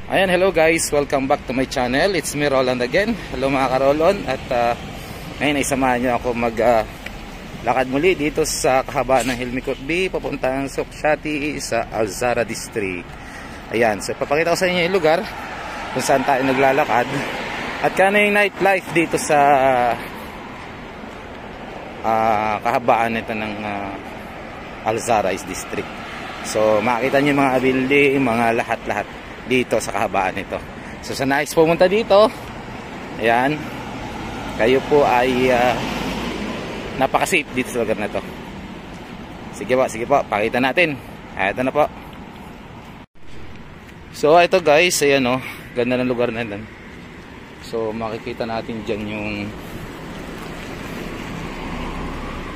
Ayan, hello guys, welcome back to my channel. It's me, Roland again. Hello mga karolon. At ngayon ay samahan nyo ako lakad muli dito sa kahabaan ng Hilmicott Bay papuntang Sukshati sa Alzara District. Ayan, so papakita ko sa inyo yung lugar kung saan tayo naglalakad at kano yung nightlife dito sa kahabaan nito ng Alzara District. So makikita nyo yung mga building, mga lahat-lahat dito sa kahabaan nito. So sa nais pumunta dito, ayan, kayo po ay napaka-safe dito sa lugar na to. Sige po, pakita natin. Ito na po. So ito guys, ayan o, ganda ng lugar na yan. So makikita natin dyan yung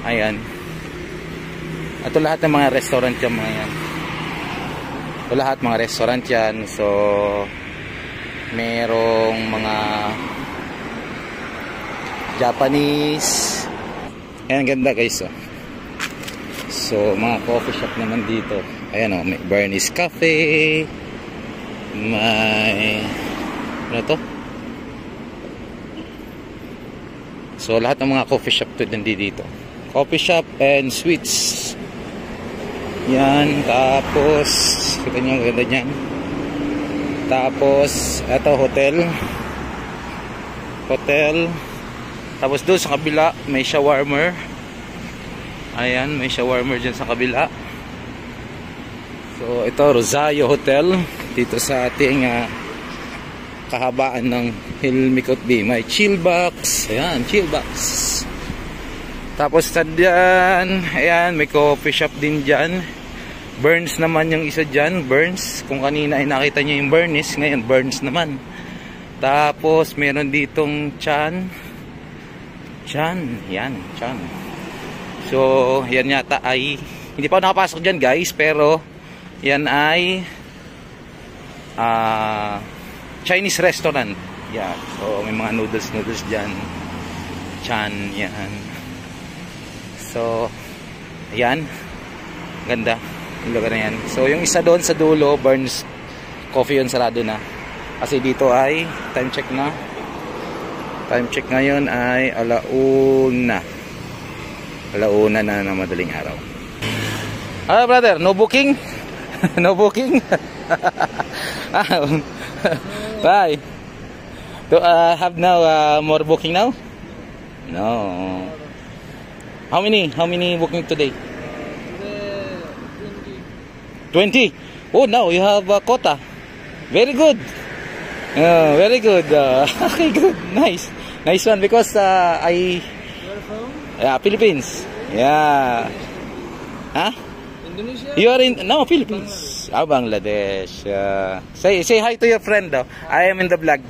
ayan, ito lahat ng mga restaurant dyan, mga yan. Ito lahat mga restaurant yan. So merong mga Japanese. Ayan, ganda guys oh. So mga coffee shop naman dito. Ayan oh, may Bernie's Cafe, may ano to? So lahat ng mga coffee shop to dito. Coffee shop and sweets. Yan, tapos kita nyo ang ganda nyan. Tapos eto hotel. Tapos doon sa kabila may shawarma. Ayan, may shawarma dyan sa kabila. So ito Rosario Hotel dito sa ating kahabaan ng Hilmicott Bay. May chill box. Ayan, chill box. Tapos dyan, ayan, may coffee shop din dyan. Burns naman yung isa dyan, Burns. Kung kanina ay nakita nyo yung Bernie's, ngayon Burns naman. Tapos meron ditong Chan. Yan, Chan. So yan yata ay, hindi pa ako nakapasok dyan guys, pero yan ay Chinese restaurant. Yan, so may mga noodles dyan. Chan, yan. So ayan, ganda yung lugar na yan. So yung isa doon sa dulo, Burns Coffee, yun sarado na kasi dito ay time check ngayon ay alauna na ng madaling araw. Ah brother, no booking? No booking? Bye. Do have now more booking now? No. How many booking today? 20. Oh, now you have a quota. Very good. Very good. Okay, good. Nice one because I. You're from? Yeah, Philippines. Yeah. Huh? Indonesia? You are in Philippines. Bangladesh. Say hi to your friend though. I am in the vlog.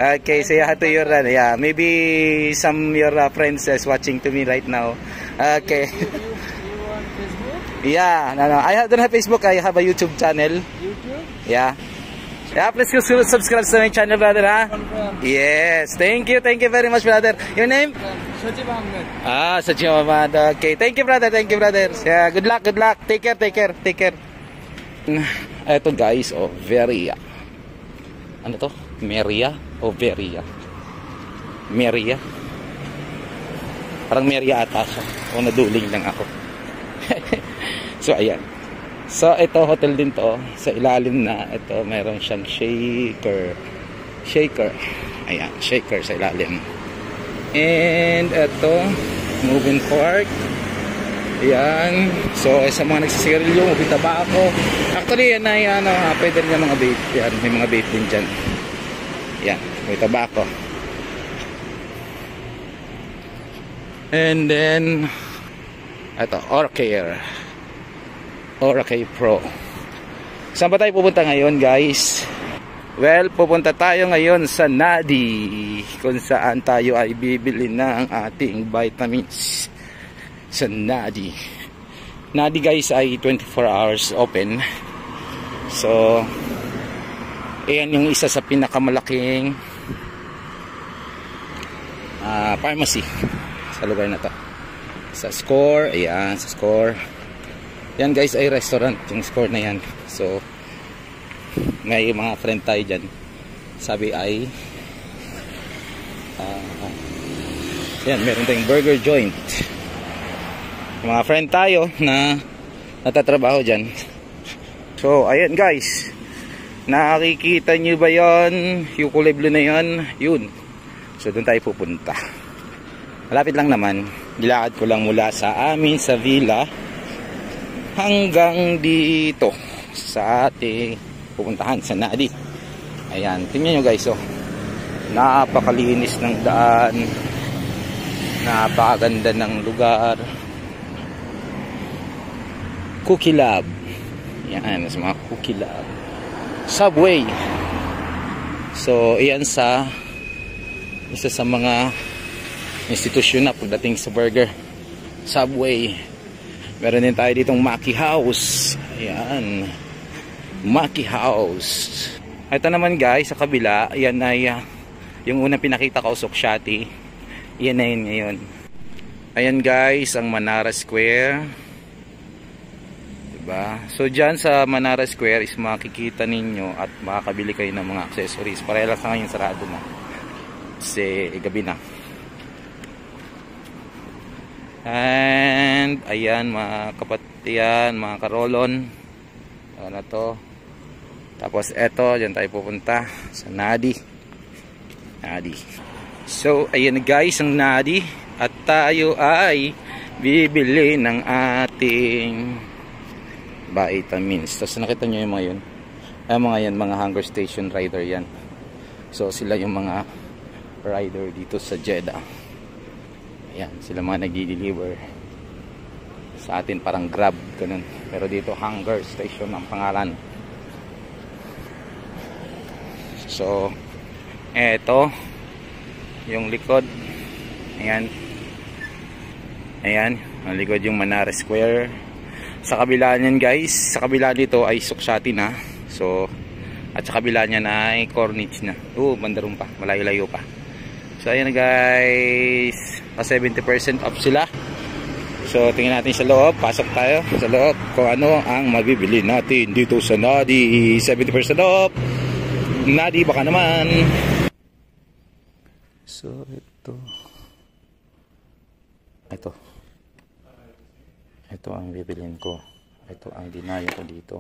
Okay, say hi to your yeah, maybe some your friends is watching to me right now. Okay. You want Facebook? Yeah, no. I don't have Facebook. I have a YouTube channel. YouTube? Yeah. Yeah, please subscribe to my channel, brother. Huh? Yes. Thank you very much, brother. Your name? Sajib Ahmed. Sajib Ahmed. Okay. Thank you, brother. Yeah, good luck. Take care. Ito guys, Veria. Ano to? Meria o Veria? Meria. Parang Meria ata siya. O naduling lang ako. So ayan. So ito hotel din to. Sa ilalim na ito meron siyang shaker. Ayan, shaker sa ilalim. And ito moving park. Ayan. So sa mga nagsisigarilyo, moving tabako. Actually yan ay pwede rin mga vape. Yan, may mga vape din dyan. Ayan, may tabako. And then ito, Oracare Pro. Saan ba tayo pupunta ngayon guys? Well, pupunta tayo ngayon sa Nadi, kung saan tayo ay bibili ng ating vitamins sa Nadi. Nadi guys ay 24 hours open. So ayan yung isa sa pinakamalaking pharmacy sa lugar na to. Sa Score, ayan, sa Score. Yan guys ay restaurant, yung Score na yan. So may mga friend tayo dyan. Sabi ay yan, meron tayong burger joint. Mga friend tayo na natatrabaho dyan. So ayan guys, nakikita nyo ba yan? Yung kulay blue na yan, yun. So doon tayo pupunta. Malapit lang naman. Nilakad ko lang mula sa amin sa villa hanggang dito sa ating pupuntahan sa Nadi. Ayan, tingnan nyo guys, oh. Napakalinis ng daan, napakaganda ng lugar. Cookie Lab. Yan, sa mga Cookie Lab. Subway. So, iyan sa isa sa mga institusyon na pagdating sa burger. Subway. Meron din tayo ditong Maki House. Ayan. Maki House. Ito naman guys, sa kabila, yan ay yung unang pinakita ko, Sokshati. Yan na yun ngayon. Ayan guys, ang Manara Square. Diba? So dyan sa Manara Square is makikita ninyo at makakabili kayo ng mga accessories. Pareha lang sa ngayon sarado na. Kasi gabi na. And ayan mga kapatian, mga karolon. Ano na to? Tapos eto, dyan tayo pupunta sa Nadi. Nadi. So ayan guys ang Nadi. At tayo ay bibili ng ating vitamins. Tapos nakita nyo yung mga yun. Mga yan, mga hunger station rider yan. So sila yung mga rider dito sa Jeddah. Ayan, sila mga nagdi-deliver sa atin, parang Grab, ganun. Pero dito hunger station ang pangalan. So eto yung likod. Ayan. Ayan, ang likod yung Manara Square. Sa kabila niyan guys, sa kabila dito ay Sokshati na. So, at sa kabila niyan ay Corniche na. Bandarong pa, malayo-layo pa. So ayan na guys, 70% off sila. So tingnan natin sa loob, pasok tayo sa loob kung ano ang mabibili natin dito sa Nadi. 70% off. Nadi baka naman. So ito ang bibilin ko. Ito ang dinayo ko dito.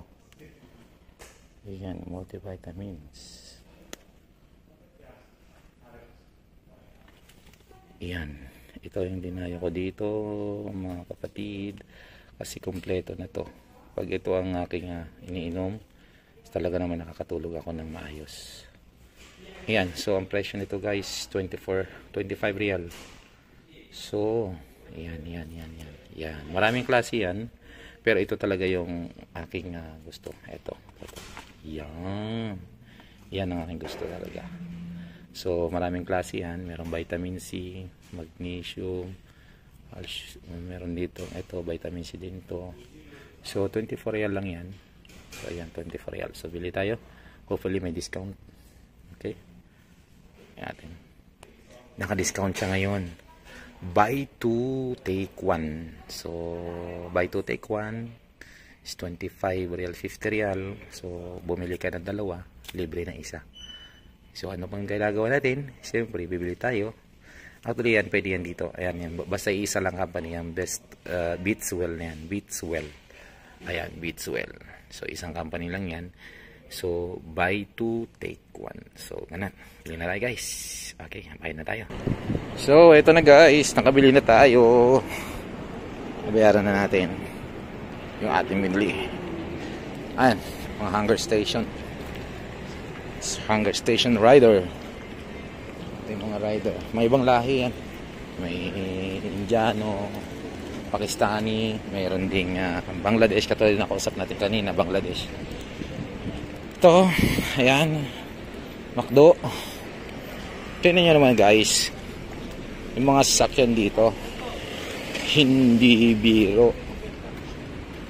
Ayan, multivitamins. Ayan, ito yung dinayo ko dito mga kapatid. Kasi kompleto na to. Pag ito ang aking iniinom, talaga naman nakakatulog ako ng maayos. Ayan, so ang presyo nito guys 25 real. So yan. Yan, maraming klase yan. Pero ito talaga yung aking gusto. Ito. Yan ang aking gusto talaga. So maraming klase yan. Merong vitamin C, magnesium, meron dito. Ito, vitamin C din to. So 24 real lang yan. So ayan, 24 real. So bili tayo. Hopefully may discount. Okay. Ayan. Naka-discount siya ngayon. Buy 2 take 1. So buy 2 take 1 is 25 real, 50 real. So bumili ka ng dalawa, libre na isa. So ano pang gagawin natin? Siyempre bibili tayo. Actually yan, pwede yan dito. Ayan yan, basta isa lang company yan. Best Beatswell na yan, Beatswell. Ayan, Beatswell. So isang company lang yan. So buy 2 take 1. So ganun, bili na tayo guys. Okay, buy na tayo. So ito na guys, nakabili na tayo. Nabayaran na natin yung ating binili. Ayan, mga hunger station. Hunger station rider. Ito yung mga rider. May ibang lahi yan. May Indiano, Pakistani, mayroon ding Bangladesh. Katulad na kausap natin kanina, Bangladesh. Ito, ayan, McDo. Tignan nyo naman guys, yung mga sasakyan dito, hindi biro.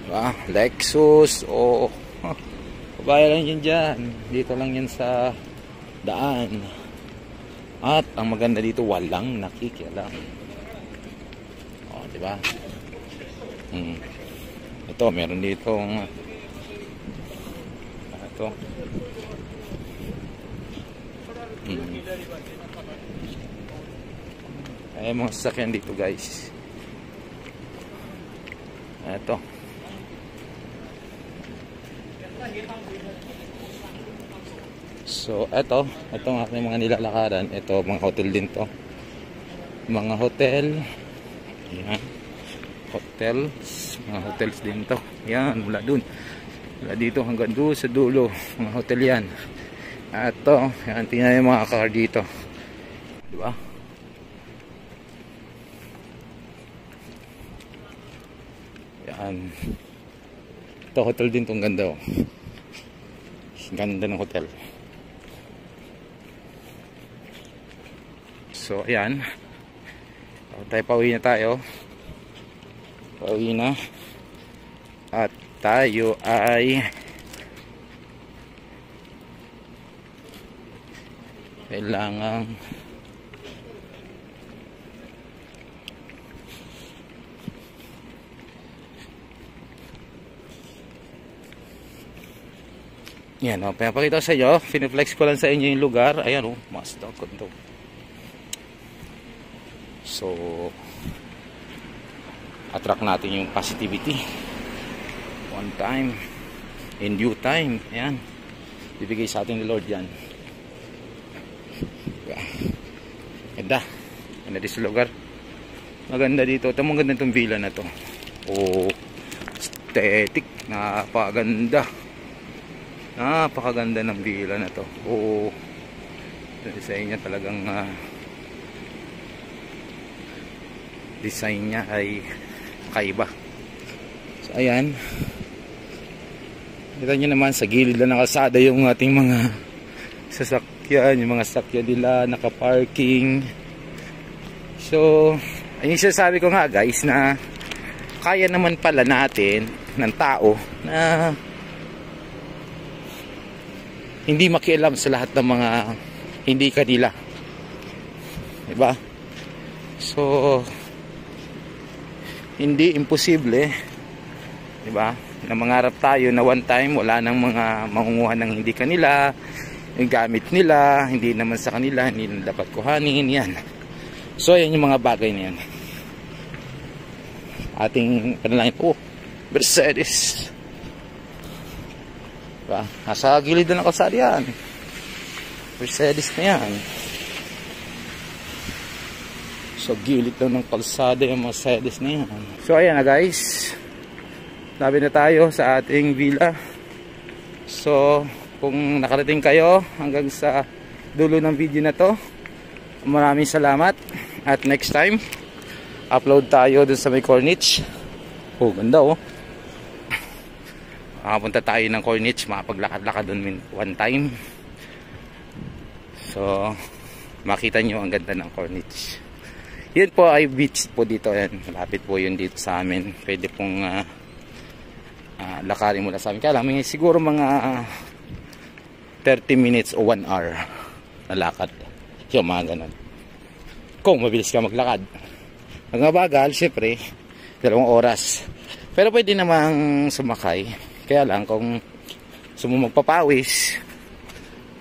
Diba? Lexus, kabaya lang yan dyan. Dito lang yan sa daan. At ang maganda dito, walang nakikialam. Diba? Ito, meron dito dito. Ay, mga sasakyan dito guys. Ito. So, ito ang aking mga nilalakaran. Ito, mga hotel din to. Mga hotel. Ayan. Hotels. Mga hotels din to. Ayan, mula dun. Mula dito hanggang doon sa dulo. Mga hotel yan. Ito, ayan, tingnan yung mga car dito. Diba? Ayan. Ito, hotel din tong ganda, oh. Ganda ng hotel. So, ayan. Pauwi na tayo. Pauwi na. At tayo ay kailangan yan, o, pinapakita ko sa inyo, piniflex ko lang sa inyo yung lugar. Ayan, o, mas dakot to. So, attract natin yung positivity. One time, in due time. Ayan, bibigay sa ating Lord yan. Ganda. Ganda dito sa lugar. Maganda dito. Ito, maganda itong villa na to. Oh, aesthetic. Napakaganda. Napakaganda ng villa na to. Oo. Design niya talagang design niya ay kakaiba. So ayan. Kita niyo naman sa gilid lang ng kalsada yung ating mga sasakyan, yung mga sasakyan nila naka-parking. So, ayun sinasabi ko nga guys na kaya naman pala natin ng tao na hindi makialam sa lahat ng mga hindi kanila. Diba? So, hindi imposible, diba? Na mangarap tayo na one time wala nang mga mangunguha ng hindi kanila, yung gamit nila, hindi naman sa kanila, hindi na dapat kuhanin, yan. So, yan yung mga bagay na yan. Ating panalangin po, Mercedes. Diba? Nasa gilid na ng kalsada yan. Mercedes na yan. So, gilid lang ng kalsada yung Mercedes na yan. So, ayan na guys. Labi na tayo sa ating villa. So, kung nakarating kayo hanggang sa dulo ng video na to, maraming salamat. At next time, upload tayo dun sa may Corniche. Oh, ganda oh. Makapunta tayo ng Corniche, makapaglakad-lakad dun one time. So, makita nyo ang ganda ng Corniche. Yun po ay beach po dito. Yan. Malapit po yun dito sa amin. Pwede pong lakarin mula sa amin. Kaya lang, may siguro mga 30 minutes o 1 hour na lakad. Yung mga ganun. Kung mabilis ka maglakad. Pag mabagal, syempre, 2 oras. Pero pwede namang sumakay. Kaya lang, kung magpapawis,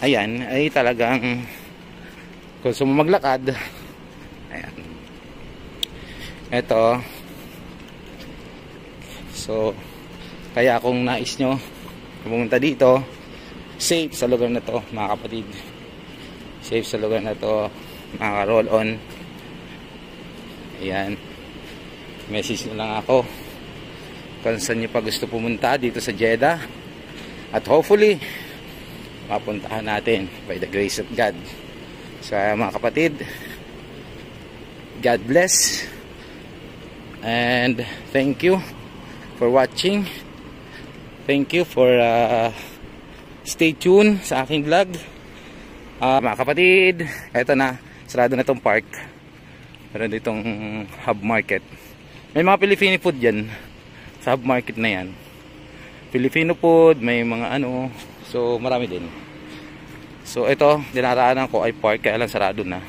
ayan, ay talagang kung maglakad, ayan. Ito. So, kaya kung nais nyo pumunta dito, safe sa lugar na to, mga kapatid. Safe sa lugar na to, mga roll on. Ayan. Message nyo lang ako kung saan nyo pa gusto pumunta dito sa Jeddah. At hopefully, mapuntahan natin by the grace of God. So, mga kapatid, God bless. And thank you for watching. Thank you for stay tuned sa aking vlog. Mga kapatid, eto na, sarado na tong park. Meron ditong hub market. May mga Filipino food dyan sa hub market na yan. Filipino food, may mga ano, so marami din. So ito, dinaraanan ko ay park, kaya lang sarado na.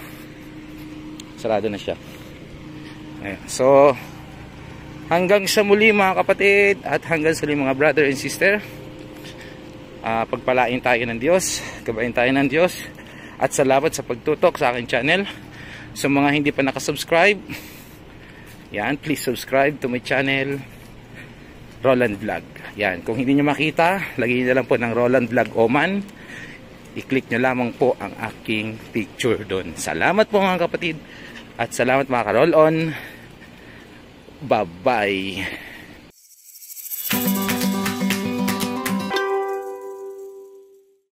Sarado na siya. Ayan. So hanggang sa muli mga kapatid, at hanggang sa muli mga brother and sister. pagpalain tayo ng Diyos, gabayin tayo ng Diyos, at salamat sa pagtutok sa aking channel. Sa mga hindi pa nakasubscribe, yan, please subscribe to my channel, Roland Vlog. Yan, kung hindi nyo makita, lagyan nyo lang po ng Roland Vlog Oman. I-click nyo lamang po ang aking picture doon. Salamat po mga kapatid, at salamat mga ka-roll on. Bye-bye.